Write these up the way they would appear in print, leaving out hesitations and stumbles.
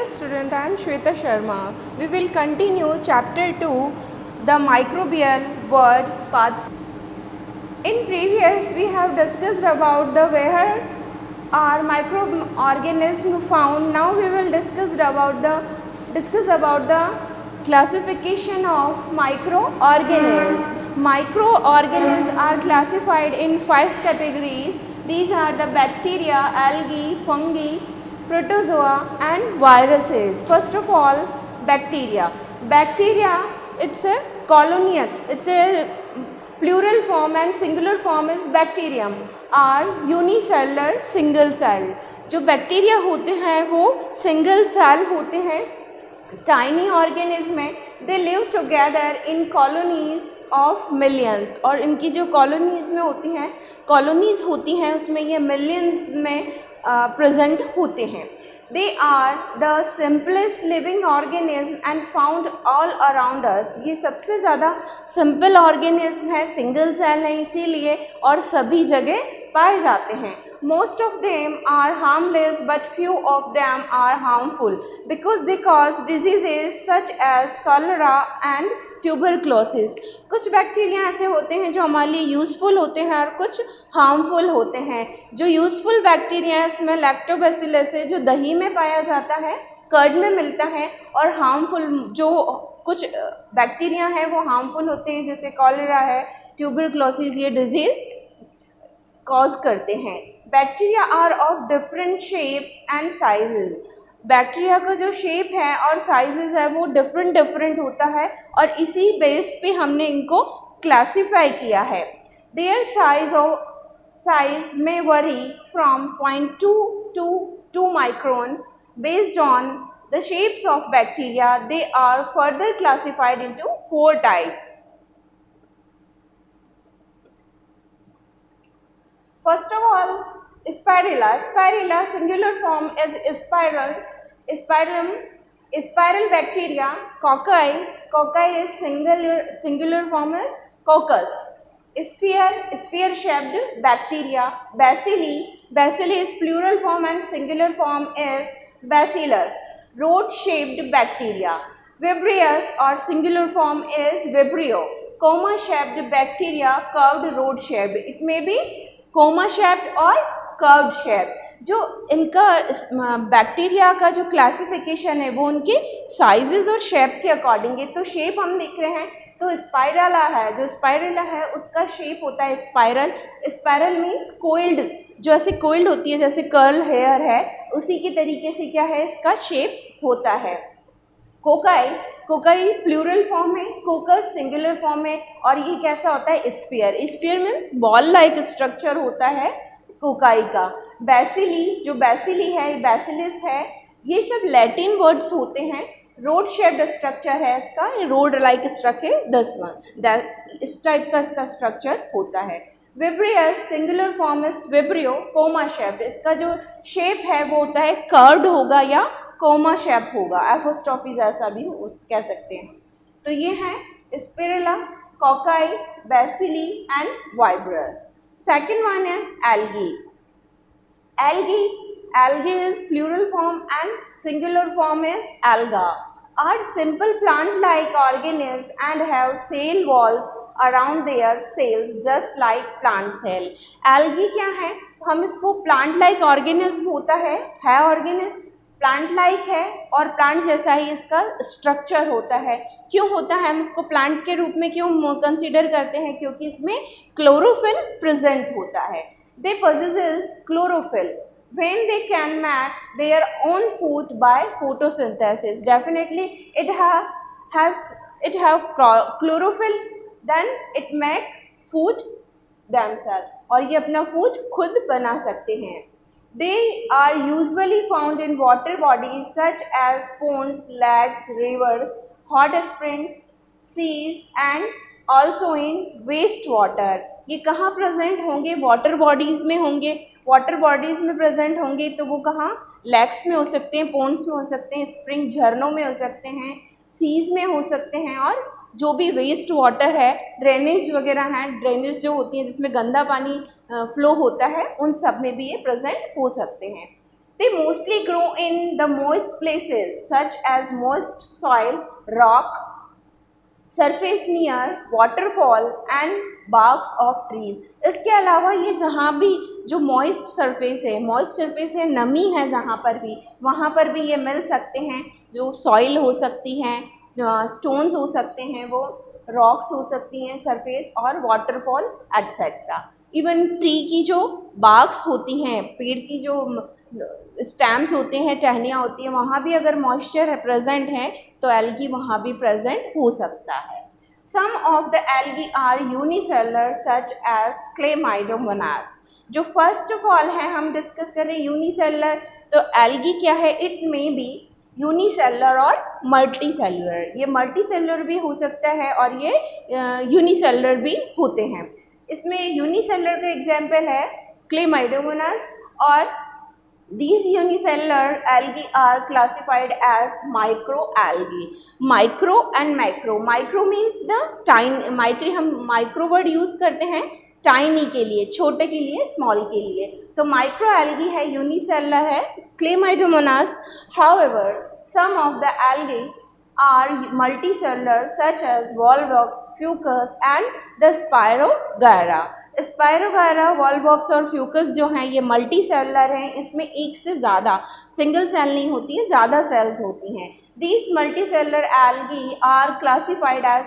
Dear student, I am Shweta Sharma. We will continue chapter 2, the microbial world part. In previous, we have discussed about the where are microorganisms found. Now we will discuss about the classification of microorganisms. Microorganisms are classified in 5 categories. These are the bacteria, algae, fungi, protozoa and viruses. First of all, bacteria. Bacteria, it's a colonial, it's a plural form and singular form is bacterium, are unicellular single cell. जो bacteria होते हैं वो single cell होते हैं, tiny organism है. They live together in colonies of millions, और इनकी जो कॉलोनीज में कॉलोनीज होती हैं उसमें ये मिलियंस में प्रेजेंट होते हैं. They are the simplest living organism and found all around us. ये सबसे ज़्यादा सिंपल ऑर्गेनिज्म है, सिंगल सेल है इसीलिए, और सभी जगह पाए जाते हैं. Most of them are harmless but few of them are harmful because they cause diseases such as cholera and tuberculosis. कुछ बैक्टीरिया ऐसे होते हैं जो हमारे लिए यूज़फुल होते हैं और कुछ हार्मफुल होते हैं. जो यूज़फुल बैक्टीरिया है उसमें लैक्टोबैसिलस है जो दही में पाया जाता है, कर्ड में मिलता है, और हार्मफुल जो कुछ बैक्टीरिया है वो हार्मफुल होते हैं जैसे कॉलेरा है, ट्यूबरक्लोसिस, ये डिजीज़ कॉज करते हैं. Bacteria are of different shapes and sizes. Bacteria का जो शेप है और साइजेस है वो डिफरेंट होता है और इसी बेस पे हमने इनको क्लासीफाई किया है. देयर साइज में worry from 0.2 to 2 micron. Based on the shapes of bacteria, they are further classified into 4 types. First of all, Spirilla. Spirilla singular form is spiral bacteria. Cocci is singular form is coccus. Sphere shaped bacteria. Bacilli is plural form and singular form is bacillus. Rod shaped bacteria. Vibrious or singular form is vibrio. Coma shaped bacteria, curved rod shaped. It may be comma shaped और curved shape. जो इनका bacteria का जो classification है वो उनके sizes और shape के अकॉर्डिंग है. तो शेप हम देख रहे हैं तो स्पाइरला है, जो स्पाइरला है उसका शेप होता है स्पाइरल. स्पाइरल मीन्स कोइल्ड, जो ऐसे कोइल्ड होती है जैसे कर्ल हेयर है उसी के तरीके से क्या है इसका शेप होता है. कोकाई प्लूरल फॉर्म है, कोकस सिंगुलर फॉर्म है, और ये कैसा होता है sphere. Sphere means ball like structure होता है कोकाई का. बैसिली, जो बैसिली है, बैसिलिस है, ये सब लैटिन वर्ड्स होते हैं. रोड शेप्ड स्ट्रक्चर है इसका, रोड लाइक स्ट्रक्चर इस टाइप का इसका स्ट्रक्चर होता है. Vibrios singular form is vibrio. Comma shaped, इसका जो शेप है वो होता है कर्व्ड होगा या कोमा शेप होगा, एपोस्ट्रोफी जैसा भी कह सकते हैं. तो ये है spirilla, cocci, bacilli and vibrios. Second one is algae. Algae is plural form and singular form is alga. Are simple plant-like organisms and have cell walls around their cells just like plant cell. Algae क्या है? हम इसको plant-like organism होता है organism plant like है और plant जैसा ही इसका स्ट्रक्चर होता है. क्यों होता है, हम इसको प्लांट के रूप में क्यों कंसीडर करते हैं? क्योंकि इसमें क्लोरोफिल प्रेजेंट होता है. दे possesses chlorophyll when they can make their own food by photosynthesis. Definitely it have chlorophyll, then it make food themselves, और ये अपना फूड खुद बना सकते हैं. They are usually found in water bodies such as ponds, lakes, rivers, hot springs, seas and also in waste water. ये कहाँ present होंगे? वाटर बॉडीज़ में होंगे. वाटर बॉडीज़ में प्रेजेंट होंगे तो वो कहाँ? लैक्स में हो सकते हैं, पोन्ड्स में हो सकते हैं, स्प्रिंग झरनों में हो सकते हैं, सीज में हो सकते हैं, और जो भी वेस्ट वाटर है, ड्रेनेज वगैरह हैं, ड्रेनेज जो होती हैं जिसमें गंदा पानी फ्लो होता है, उन सब में भी ये प्रेजेंट हो सकते हैं. They mostly grow in the moist places such as moist soil, rock, surface near waterfall and barks of trees. इसके अलावा ये जहाँ भी जो मॉइस्ट सरफेस है, नमी है जहाँ पर भी, वहाँ पर भी ये मिल सकते हैं. जो सॉइल हो सकती हैं, स्टोन्स हो सकते हैं, वो रॉक्स हो सकती हैं सरफेस, और वाटरफॉल एट्सेट्रा. इवन ट्री की जो बार्क्स होती हैं, पेड़ की जो स्टैम्स होते हैं, टहनियाँ होती हैं, वहाँ भी अगर मॉइस्चर प्रेजेंट है तो एल्गी वहाँ भी प्रेजेंट हो सकता है. Some of the algae are unicellular such as Chlamydomonas. जो फर्स्ट ऑफ ऑल है हम डिस्कस कर रहे हैं यूनिसेलुलर. तो एल्गी क्या है? इट मे बी यूनिसेलुलर और मल्टी सेलुलर. ये मल्टी सेलुलर भी हो सकता है और ये यूनिसेलुलर भी होते हैं. इसमें यूनिसेलुलर का एग्जाम्पल है Chlamydomonas, और these unicellular algae are classified as microalgae. Micro and macro. Micro means the tiny. हम micro word use करते हैं tiny के लिए, छोटे के लिए, small के लिए. तो microalgae है, unicellular है, Chlamydomonas. However, some of the algae are multicellular such as Volvox, Fucus and the Spirogyra. Spirogyra, volvox और फ्यूकस जो हैं ये मल्टी सेलुलर हैं. इसमें एक से ज़्यादा सिंगल सेल नहीं होती है, ज़्यादा सेल्स होती हैं. These multi cellular algae are classified as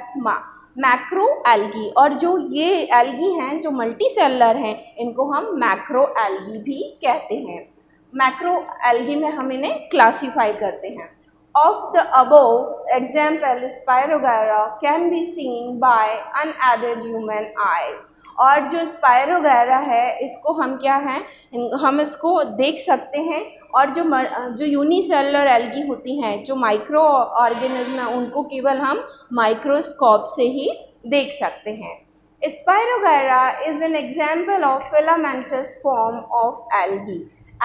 macro algae. और जो ये एल्गी हैं जो मल्टी सेलुलर हैं, इनको हम मैक्रो एल्गी भी कहते हैं. मैक्रो एल्गी में हम इन्हें क्लासीफाई करते हैं. Of the above example, Spirogyra can be seen by unaided human eye. और जो स्पायरोगैरा है इसको हम क्या हैं, हम इसको देख सकते हैं. और जो यूनिसेलुलर एल्गी होती हैं, जो माइक्रो ऑर्गेनिज्म हैं, उनको केवल हम माइक्रोस्कोप से ही देख सकते हैं. Spirogyra is an example of filamentous form of algae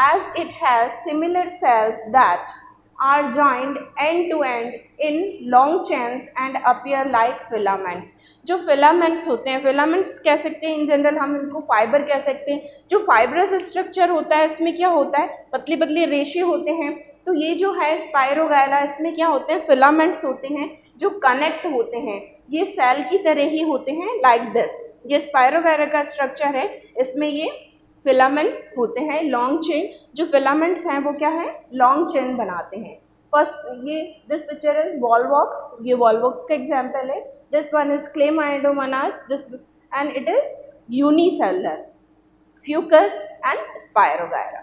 as it has similar cells that are joined end to end in long chains and appear like filaments. जो filaments होते हैं, filaments कह सकते हैं, इन जनरल हम इनको fibre कह सकते हैं. जो फाइब्रस स्ट्रक्चर होता है इसमें क्या होता है, पतली पतली रेशे होते हैं. तो ये जो है स्पायरोगैरा, इसमें क्या होते हैं, फिलामेंट्स होते हैं जो कनेक्ट होते हैं. ये सेल की तरह ही होते हैं, लाइक दिस. ये स्पायरोगैरा का स्ट्रक्चर है, इसमें ये फिलामेंट्स होते हैं, लॉन्ग चेन. जो फिलामेंट्स हैं वो क्या है, लॉन्ग चेन बनाते हैं. फर्स्ट ये दिस पिक्चर इज वॉलवॉक्स. ये वॉलवॉक्स का एग्जाम्पल है. This one is Chlamydomonas, this and it is unicellular. Fucus and spirogyra.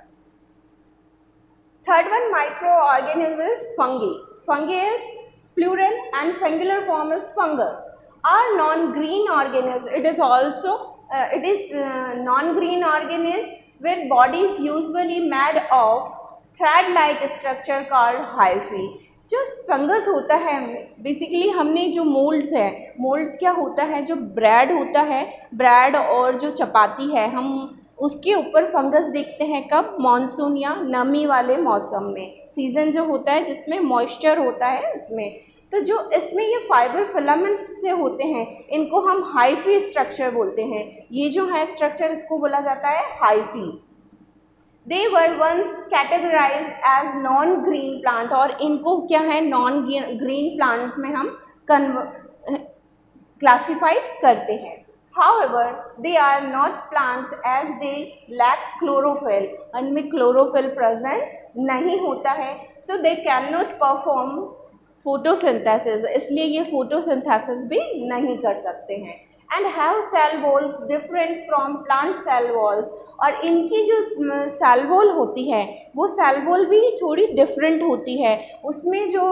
Third one micro organism is fungi. Fungi is plural and singular form is fungus. Are non-green organism. It is also non-green organism with bodies usually made of thread-like structure called hyphae. जो fungus होता है, basically हमने जो moulds है, moulds क्या होता है, जो ब्रेड होता है, ब्रेड और जो चपाती है, हम उसके ऊपर फंगस देखते हैं कब, मॉनसून या नमी वाले मौसम में, सीज़न जो होता है जिसमें मॉइस्चर होता है उसमें. तो जो इसमें ये फाइबर फिलामेंट्स से होते हैं, इनको हम हाइफी स्ट्रक्चर बोलते हैं. ये जो है स्ट्रक्चर, इसको बोला जाता है hyphae. They were once categorized as non-green plant, और इनको क्या है, नॉन ग्रीन प्लांट में हम क्लासिफाइड करते हैं. However, they are not plants as they lack chlorophyll. उनमें क्लोरोफिल प्रेजेंट नहीं होता है, so they cannot perform photosynthesis. इसलिए ये photosynthesis भी नहीं कर सकते हैं. And have cell walls different from plant cell walls. और इनकी जो सेल वॉल होती है वो सेल वॉल भी थोड़ी डिफरेंट होती है. उसमें जो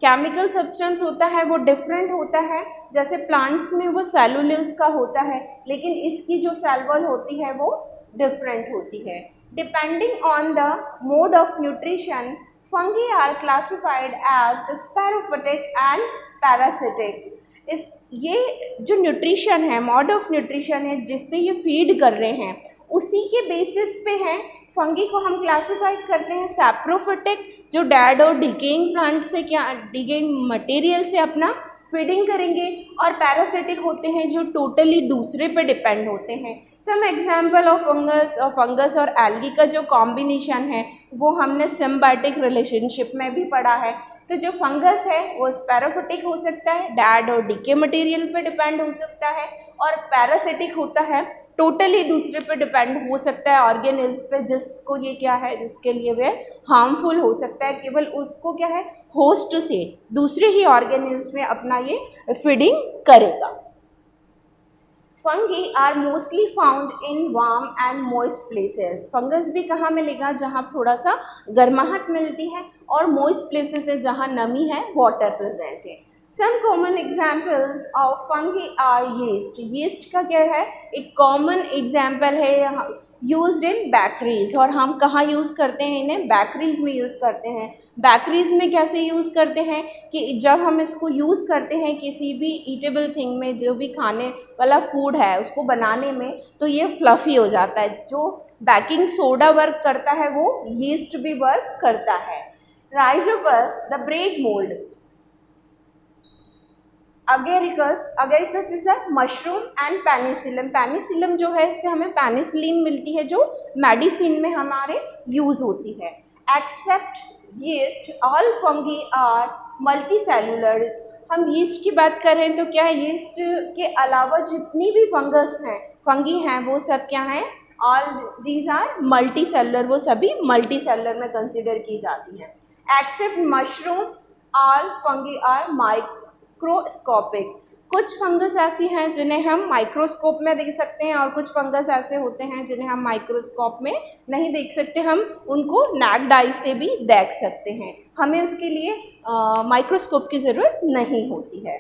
केमिकल सब्सटेंस होता है वो डिफरेंट होता है. जैसे प्लांट्स में वो सेलुलोज का होता है, लेकिन इसकी जो सेल वॉल होती है वो डिफरेंट होती है. Depending on the mode of nutrition, fungi are classified as saprophytic and parasitic. ये जो न्यूट्रिशन है, मोड ऑफ न्यूट्रिशन है जिससे ये फीड कर रहे हैं, उसी के बेसिस पे है. फंगी को हम क्लासिफाइड करते हैं सैप्रोफिटिक, जो डेड और डिकेइंग प्लांट से डिकेइंग मटेरियल से अपना फीडिंग करेंगे, और पैरासिटिक होते हैं जो टोटली दूसरे पे डिपेंड होते हैं. सम एग्जाम्पल ऑफ फंगस और एल्गी का जो कॉम्बिनेशन है वो हमने सिम्बायोटिक रिलेशनशिप में भी पढ़ा है। तो जो फंगस है वो स्पैरोफिटिक हो सकता है, डैड और डीके मटेरियल पे डिपेंड हो सकता है, और पैरासिटिक होता है, टोटली दूसरे पे डिपेंड हो सकता है ऑर्गेनिज्म पे, जिसको ये क्या है, जिसके लिए वे हार्मफुल हो सकता है, केवल उसको क्या है होस्ट से दूसरे ही ऑर्गेनिज्म में अपना ये फीडिंग करेगा। Fungi are mostly found in warm and moist places. Fungus भी कहाँ मिलेगा, जहाँ थोड़ा सा गर्माहट मिलती है, और मॉइस्ट प्लेसेस है जहाँ नमी है, वाटर प्रेजेंट है। Some common examples of fungi are yeast. Yeast का क्या है, एक कॉमन एग्जाम्पल है यहाँ यूज्ड इन बेकरीज, और हम कहाँ यूज़ करते हैं इन्हें, बेकरीज में यूज़ करते हैं। बेकरीज में कैसे यूज़ करते हैं कि जब हम इसको यूज़ करते हैं किसी भी ईटेबल थिंग में, जो भी खाने वाला फूड है उसको बनाने में, तो ये फ्लफ़ी हो जाता है। जो बेकिंग सोडा वर्क करता है वो यीस्ट भी वर्क करता है। Rhizopus the bread mould. Agaricus is a mushroom and penicillium. Penicillium जो है इससे हमें पेनिसिलिन मिलती है जो मेडिसिन में हमारे यूज होती है। Except yeast all fungi are multicellular. हम यीस्ट की बात कर रहे हैं तो क्या है, यीस्ट के अलावा जितनी भी फंगी हैं वो सब क्या हैं, ऑल दीज आर मल्टीसेलुलर, वो सभी मल्टीसेलुलर में कंसिडर की जाती हैं। Except mushroom all fungi are microscopic. कुछ फंगस ऐसी हैं जिन्हें हम माइक्रोस्कोप में देख सकते हैं, और कुछ फंगस ऐसे होते हैं जिन्हें हम माइक्रोस्कोप में नहीं देख सकते, हम उनको नैक्ड आई से भी देख सकते हैं, हमें उसके लिए माइक्रोस्कोप की ज़रूरत नहीं होती है।